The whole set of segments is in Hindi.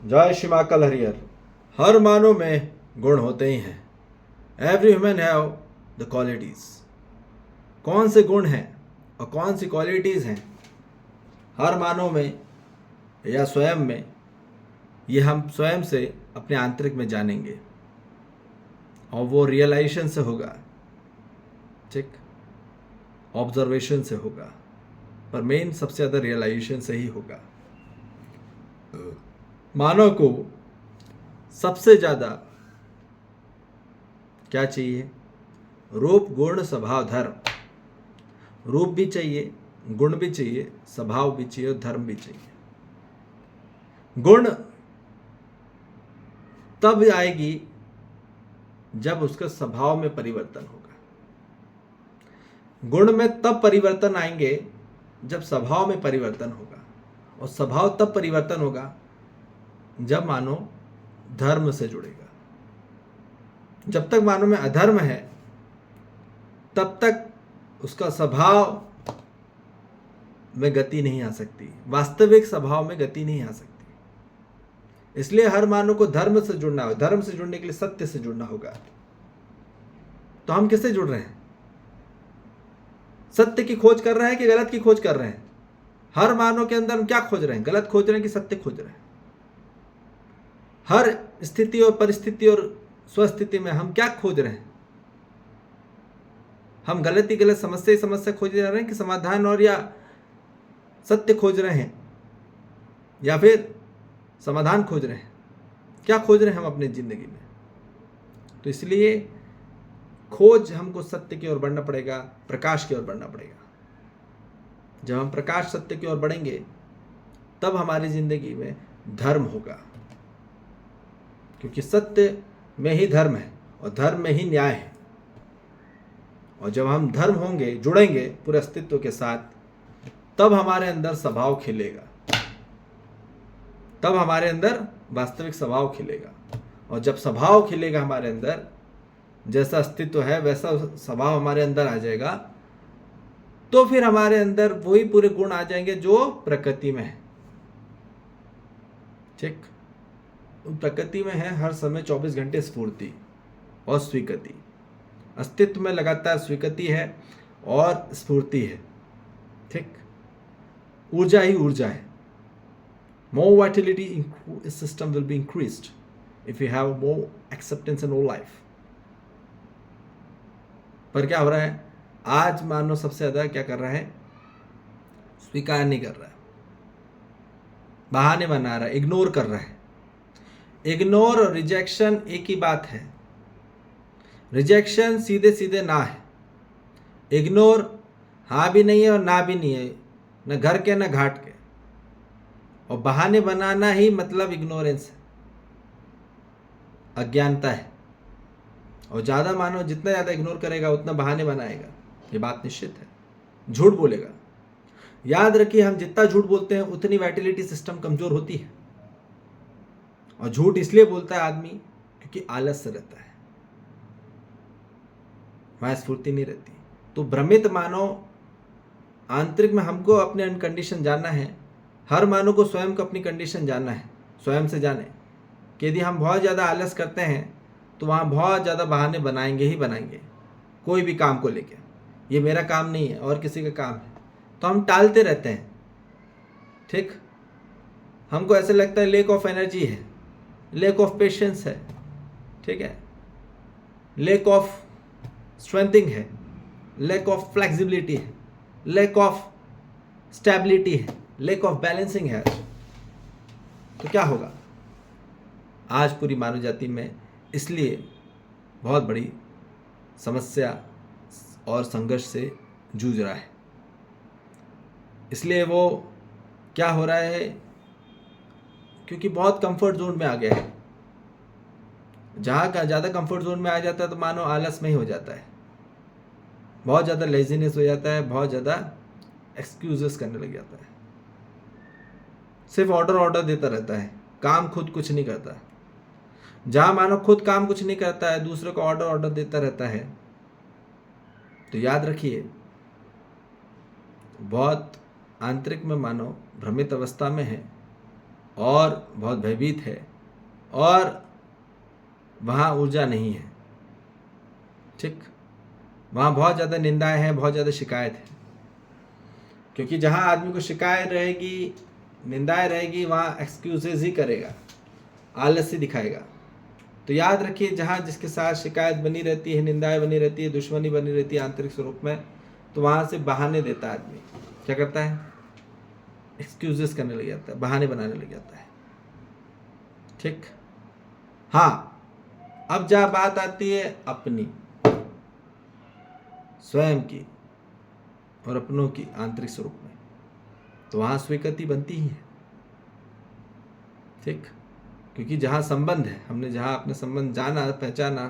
जय श्री महाकाल हरिहर। हर मानव में गुण होते ही हैं। Every human have the qualities. कौन से गुण हैं और कौन सी क्वालिटीज हैं हर मानव में या स्वयं में, ये हम स्वयं से अपने आंतरिक में जानेंगे और वो रियलाइजेशन से होगा, ठीक, ऑब्जर्वेशन से होगा, पर मेन सबसे ज़्यादा रियलाइजेशन से ही होगा। मानव को सबसे ज़्यादा क्या चाहिए? रूप, गुण, स्वभाव, धर्म। रूप भी चाहिए, गुण भी चाहिए, स्वभाव भी चाहिए और धर्म भी चाहिए। गुण तब आएगी जब उसके स्वभाव में परिवर्तन होगा। गुण में तब परिवर्तन आएंगे जब स्वभाव में परिवर्तन होगा, और स्वभाव तब परिवर्तन होगा जब मानव धर्म से जुड़ेगा। जब तक मानव में अधर्म है तब तक उसका स्वभाव में गति नहीं आ सकती, वास्तविक स्वभाव में गति नहीं आ सकती। इसलिए हर मानव को धर्म से जुड़ना होगा। धर्म से जुड़ने के लिए सत्य से जुड़ना होगा। तो हम किससे जुड़ रहे हैं? सत्य की खोज कर रहे हैं कि गलत की खोज कर रहे हैं? हर मानव के अंदर हम क्या खोज रहे हैं? गलत खोज रहे हैं कि सत्य खोज रहे हैं? हर स्थिति और परिस्थिति और स्वस्थिति में हम क्या खोज रहे हैं? हम गलत ही गलत, समस्या ही समस्या खोज रहे हैं कि समाधान और या सत्य खोज रहे हैं, या फिर समाधान खोज रहे हैं? क्या खोज रहे हैं हम अपनी जिंदगी में? तो इसलिए खोज हमको सत्य की ओर बढ़ना पड़ेगा, प्रकाश की ओर बढ़ना पड़ेगा। जब हम प्रकाश सत्य की ओर बढ़ेंगे तब हमारी जिंदगी में धर्म होगा, क्योंकि सत्य में ही धर्म है और धर्म में ही न्याय है। और जब हम धर्म होंगे, जुड़ेंगे पूरे अस्तित्व के साथ, तब हमारे अंदर स्वभाव खिलेगा, तब हमारे अंदर वास्तविक स्वभाव खिलेगा। और जब स्वभाव खिलेगा हमारे अंदर, जैसा अस्तित्व है वैसा स्वभाव हमारे अंदर आ जाएगा, तो फिर हमारे अंदर वही पूरे गुण आ जाएंगे जो प्रकृति में है। ठीक, प्रकृति में है हर समय 24 घंटे स्फूर्ति और स्वीकृति। अस्तित्व में लगातार स्वीकृति है और स्फूर्ति है। ठीक, ऊर्जा ही ऊर्जा है। More vitality in system will be increased if you have more acceptance in all life. पर क्या हो रहा है? आज मानव सबसे ज़्यादा क्या कर रहा है? स्वीकार नहीं कर रहा है, बहाने बना रहा है, इग्नोर कर रहा है। इग्नोर और रिजेक्शन एक ही बात है। रिजेक्शन सीधे सीधे ना है, इग्नोर हाँ भी नहीं है और ना भी नहीं है, न घर के न घाट के। और बहाने बनाना ही मतलब इग्नोरेंस है, अज्ञानता है। और ज़्यादा मानव जितना ज़्यादा इग्नोर करेगा उतना बहाने बनाएगा, ये बात निश्चित है। झूठ बोलेगा। याद रखिए, हम जितना झूठ बोलते हैं उतनी वाइटलिटी सिस्टम कमज़ोर होती है। और झूठ इसलिए बोलता है आदमी क्योंकि आलस से रहता है, वहाँ स्फूर्ति नहीं रहती। तो भ्रमित मानव आंतरिक में, हमको अपने कंडीशन जानना है। हर मानव को स्वयं को अपनी कंडीशन जानना है, स्वयं से जाने कि यदि हम बहुत ज़्यादा आलस करते हैं तो वहाँ बहुत ज़्यादा बहाने बनाएंगे ही बनाएंगे। कोई भी काम को लेके, ये मेरा काम नहीं है और किसी का काम है, तो हम टालते रहते हैं। ठीक, हमको ऐसे लगता है लेक ऑफ एनर्जी है, लेक ऑफ पेशेंस है, ठीक है, लेक ऑफ स्ट्रेंथिंग है, लेक ऑफ फ्लेक्सिबिलिटी है, लेक ऑफ स्टेबिलिटी है, लेक ऑफ बैलेंसिंग है। तो क्या होगा आज पूरी मानव जाति में? इसलिए बहुत बड़ी समस्या और संघर्ष से जूझ रहा है। इसलिए वो क्या हो रहा है? क्योंकि बहुत कंफर्ट जोन में आ गया है। जहाँ का ज़्यादा कंफर्ट जोन में आ जाता है तो मानो आलस में ही हो जाता है, बहुत ज़्यादा लेजीनेस हो जाता है, बहुत ज़्यादा एक्सक्यूजेस करने लग जाता है, सिर्फ ऑर्डर देता रहता है, काम खुद कुछ नहीं करता। जहाँ मानो खुद काम कुछ नहीं करता है, दूसरे को ऑर्डर देता रहता है, तो याद रखिए बहुत आंतरिक में मानो भ्रमित अवस्था में है और बहुत भयभीत है और वहाँ ऊर्जा नहीं है। ठीक, वहाँ बहुत ज़्यादा निंदाएं हैं, बहुत ज़्यादा शिकायत है। क्योंकि जहाँ आदमी को शिकायत रहेगी, निंदाएं रहेगी, वहाँ एक्सक्यूजेज ही करेगा, आलस्य दिखाएगा। तो याद रखिए, जहाँ जिसके साथ शिकायत बनी रहती है, निंदाएं बनी रहती है, दुश्मनी बनी रहती है आंतरिक स्वरूप में, तो वहाँ से बहाने देता है आदमी। क्या करता है? एक्सक्यूजेस करने लग जाता है, बहाने बनाने लग जाता है। ठीक, हाँ, अब जहाँ बात आती है अपनी, स्वयं की और अपनों की आंतरिक स्वरूप में, तो वहाँ स्वीकृति बनती ही है। ठीक, क्योंकि जहाँ संबंध है, हमने जहाँ अपने संबंध जाना, पहचाना,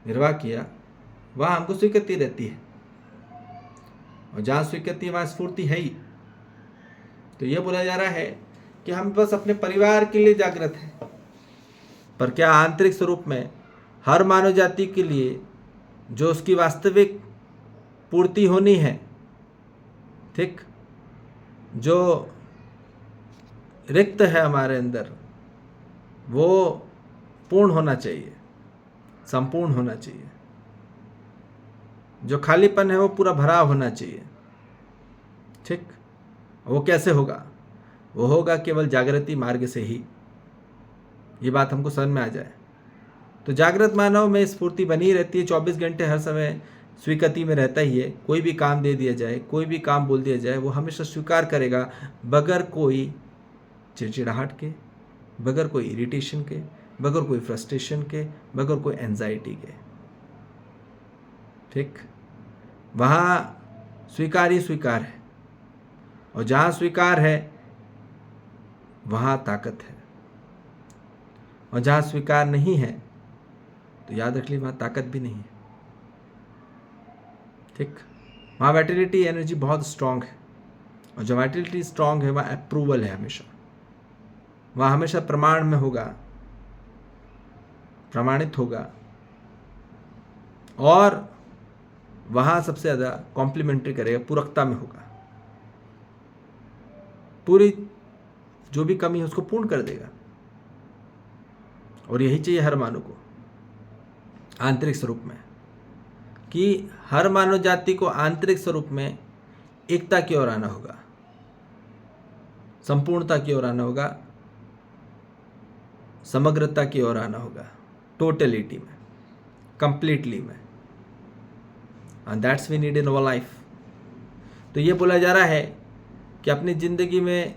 निर्वाह किया, वहाँ हमको स्वीकृति रहती है। और जहाँ स्वीकृति वहाँ स्फूर्ति है ही। तो ये बोला जा रहा है कि हम बस अपने परिवार के लिए जागृत हैं, पर क्या आंतरिक स्वरूप में हर मानव जाति के लिए जो उसकी वास्तविक पूर्ति होनी है, ठीक, जो रिक्त है हमारे अंदर, वो पूर्ण होना चाहिए, संपूर्ण होना चाहिए। जो खालीपन है वो पूरा भरा होना चाहिए। ठीक, वो कैसे होगा? वो होगा केवल जागृति मार्ग से ही। ये बात हमको समझ में आ जाए तो जागृत मानव में स्फूर्ति बनी रहती है, 24 घंटे हर समय स्वीकृति में रहता ही है। कोई भी काम दे दिया जाए, कोई भी काम बोल दिया जाए, वो हमेशा स्वीकार करेगा, बगैर कोई चिड़चिड़ाहट के, बगैर कोई इरिटेशन के, बगैर कोई फ्रस्ट्रेशन के, बगैर कोई एंजाइटी के। ठीक, वहाँ स्वीकार ही स्वीकार है, और जहाँ स्वीकार है वहाँ ताकत है, और जहाँ स्वीकार नहीं है तो याद रख ली वहाँ ताकत भी नहीं है। ठीक, वहाँ वाइटलिटी एनर्जी बहुत स्ट्रांग है, और जो वाइटलिटी स्ट्रांग है वहाँ अप्रूवल है, हमेशा वहाँ हमेशा प्रमाण में होगा, प्रमाणित होगा, और वहाँ सबसे ज़्यादा कॉम्प्लीमेंट्री करेगा, पूरकता में होगा, पूरी जो भी कमी है उसको पूर्ण कर देगा। और यही चाहिए हर मानव को आंतरिक स्वरूप में, कि हर मानव जाति को आंतरिक स्वरूप में एकता की ओर आना होगा, संपूर्णता की ओर आना होगा, समग्रता की ओर आना होगा, टोटलिटी में, कंप्लीटली में। And that's we need in our life. तो ये बोला जा रहा है कि अपनी ज़िंदगी में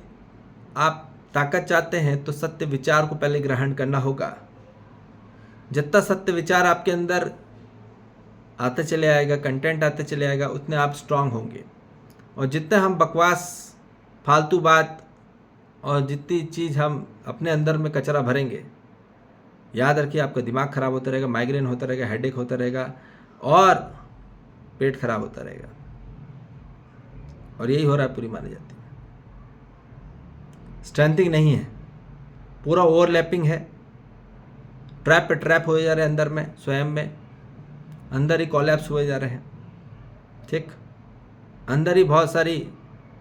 आप ताकत चाहते हैं तो सत्य विचार को पहले ग्रहण करना होगा। जितना सत्य विचार आपके अंदर आते चले आएगा, कंटेंट आते चले आएगा, उतने आप स्ट्रांग होंगे। और जितने हम बकवास, फालतू बात और जितनी चीज़ हम अपने अंदर में कचरा भरेंगे, याद रखिए आपका दिमाग खराब होता रहेगा, माइग्रेन होता रहेगा, हेडेक होता रहेगा, और पेट खराब होता रहेगा। और यही हो रहा है पूरी मानी जाती है। स्ट्रेंथिंग नहीं है, पूरा ओवरलैपिंग है, ट्रैप पे ट्रैप हो जा रहे हैं अंदर में, स्वयं में अंदर ही कॉलैप्स हुए जा रहे हैं। ठीक, अंदर ही बहुत सारी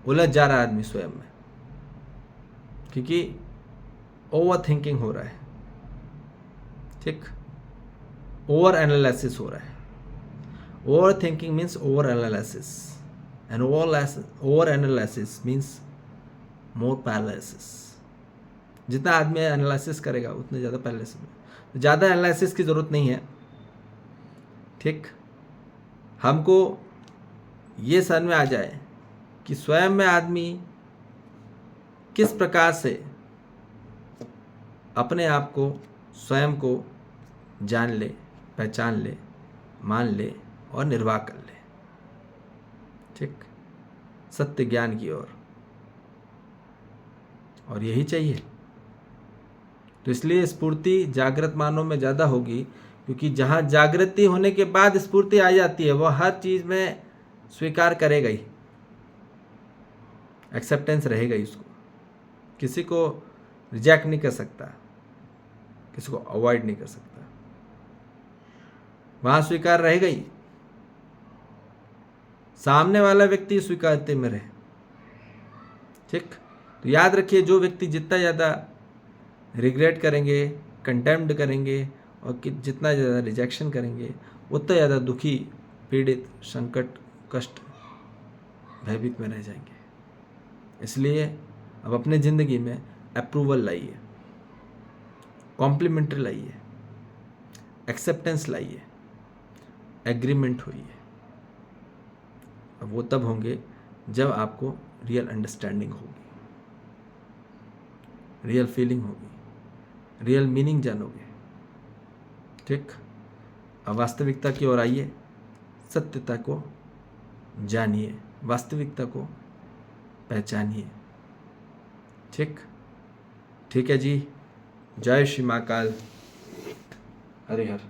उलझ जा रहा है आदमी स्वयं में, क्योंकि ओवर थिंकिंग हो रहा है। ठीक, ओवर एनालिसिस हो रहा है। Over thinking means over analysis, and over analysis means more paralysis. जितना आदमी एनालिसिस करेगा उतने ज़्यादा पैरालिसिस में। ज़्यादा एनालिसिस की ज़रूरत नहीं है। ठीक, हमको ये समझ में आ जाए कि स्वयं में आदमी किस प्रकार से अपने आप को, स्वयं को जान ले, पहचान ले, मान ले और निर्वाह कर ले। ठीक, सत्य ज्ञान की ओर। और यही चाहिए। तो इसलिए स्फूर्ति जागृत मानव में ज़्यादा होगी, क्योंकि जहाँ जागृति होने के बाद स्फूर्ति आ जाती है, वह हर चीज़ में स्वीकार करेगा ही, एक्सेप्टेंस रहेगा ही उसको, किसी को रिजेक्ट नहीं कर सकता, किसी को अवॉइड नहीं कर सकता, वहाँ स्वीकार रहेगा ही। सामने वाला व्यक्ति स्वीकारते में रहे। ठीक, तो याद रखिए, जो व्यक्ति जितना ज़्यादा रिग्रेट करेंगे, कंटेम्प्ट करेंगे और कि जितना ज़्यादा रिजेक्शन करेंगे उतना ज़्यादा दुखी, पीड़ित, संकट, कष्ट, भयभीत में रह जाएंगे। इसलिए अब अपने ज़िंदगी में अप्रूवल लाइए, कॉम्प्लीमेंट्री लाइए, एक्सेप्टेंस लाइए, एग्रीमेंट होइए। अब वो तब होंगे जब आपको रियल अंडरस्टैंडिंग होगी, रियल फीलिंग होगी, रियल मीनिंग जानोगे। ठीक, अब वास्तविकता की ओर आइए, सत्यता को जानिए, वास्तविकता को पहचानिए। ठीक, ठीक है जी। जय श्री महाकाल। हरि हर।